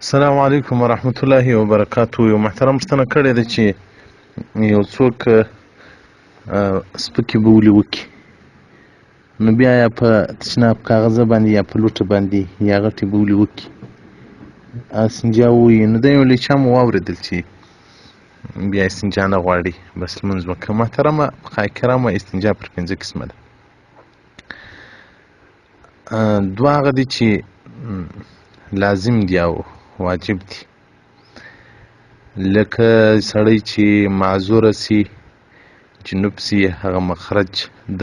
السلام علیکم ورحمت الله وبرکاتو. یو محترم پوښتنه کړې ده چې یو څوک سپکې بولې وکړي، نو بیا یا په تشناب کاغذه باندې یا په لوټه باندې یا غټې بولې وکړي استنجا ووایي، نو دا یو له چا مو واورېدل چې بیا استنجا نه غواړي، بس لمونځ وکړه. محترمه فقهای کرامه، استنجا پر 5 قسمه ده. دوه هغه دي چې لازم دي او واجب دي، لکه سړی چې معذوره سي، جنوب سي، هغه مخرج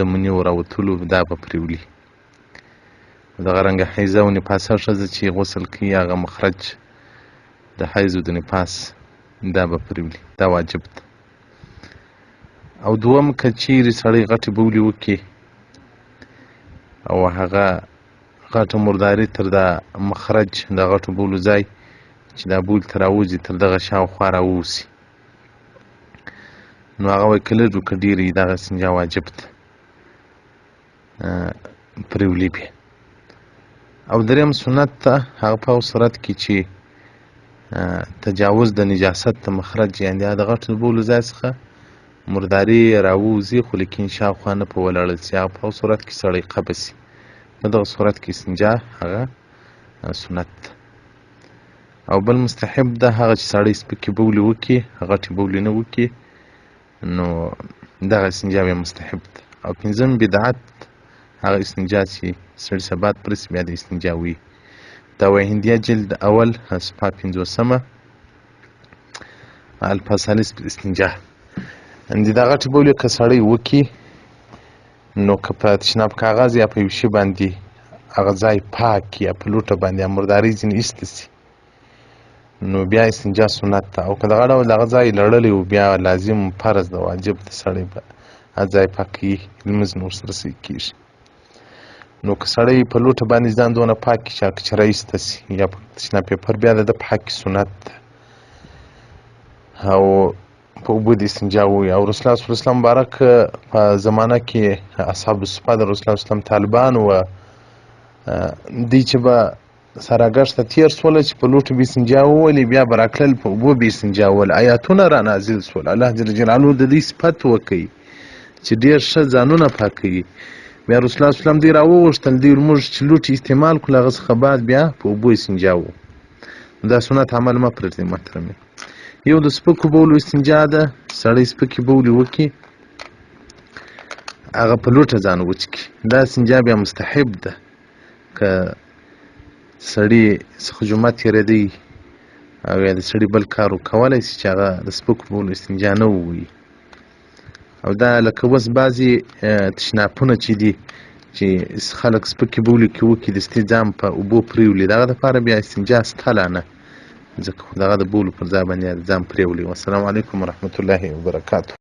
د منیو راوتلو دا به پرېولي. دغه رنګه حیضه او نفاسه ښځه چې غسل کوي، هغه مخرج د حیض او د نفاس دا به پرېولي، دا واجب ده. او دوم که چیرې سړی غټې بولې وکړي او هغه غټه مرداري تر دا مخرج د غټو بولو ځای چې دا بول ته راوځي تر دغه شاوخوا راووځي، نو هغه وایي که لږ و که ډېر وي دغه استنجا واجب ده، پرېولي بیا. او درېیم سنت ده، هغه په هغه صورت کې چې تجاوز د نجاست د مخرج، یعنې د غټو بولو ځای څخه مرداري راووځي خو لیکن شاوخوا نه په ولاړل سي، هغه په هغه صورت کې سړی قبه سي، په دغه صورت کې استنجا هغه سنت ده. او بل مستحب ده، هغه چې سړی سپکې بولې وکړي، غټې بولې نه وکړي، نو دغه استنجا بیا مستحب ده. او پنځم بدعت، هغه استنجا چې سړي ثبات پرسي بیا د استنجا وي. دوا هندیه جلد اول صفحه 50 الفصالس استنجا. دا غټې بولې که سړی وکړي، نو که په تشناب کاغذ یا په یو شي باندې هغه ځای پاک یا په لوټه باندې مرداري ځینې ایسته سي، نو بیا استنجا سنت ده. او که دغه ډول دغه ځای لړلی و، بیا لازم فرض ده، واجب ده، سړی به هغه ځای پاکوي، لمونځ نه ورسره صحیح کېږي. نو که سړی په لوټه باندې ځان دونه پاک کړي چې هغه کچره ایسته سي یا په تشناب پیپر، بیا د ده په حق کې سنت ده او په اوبو د استنجا ووایي. او رسول الله صلی الله علیه وسلم مبارک په زمانه کې اصحاب الصفه د رسول الله صلی الله علیه وسلم طالبان و، دوی چې به سراګشت ته تېر سوله چې په لوټو به استنجا وولي، بیا به راتلل په اوبو به استنجا وول، آیاتونه را نازل سول، الله جل جلاله د دوی صفت وکوي چې ډېر ښه ځانونه پاکوي. بیا رسول الله صلی الله علیه وسلم دوی راوغوښتل، دوی موږ چې لوټي استعمال کړو، له هغه څخه بعد بیا په اوبو استنجا وو. دا سنت عمل مه پرېږدئ محترمې. یو د سپکو بولو استنجا ده، سړی سپکې بولې وکړي، هغه په لوټه ځان وچکي، دا استنجا بیا مستحب ده. که سړي څخه جمعه تېرېدی او یا د سړي بل کار کولی سي چې هغه د سپکو بولو استنجا نه ووایي. او دا لکه اوس بعضې تشناپونه چې دي چې خلک سپکې بولې کې وکړي، دستي ځان په اوبو پرېولي، د هغه دپاره بیا استنجا سته لا نه، ځکه خو د هغه د بولو پر ځای باندې ځان پرېولي. والسلام علیکم ورحمة الله وبرکاتو.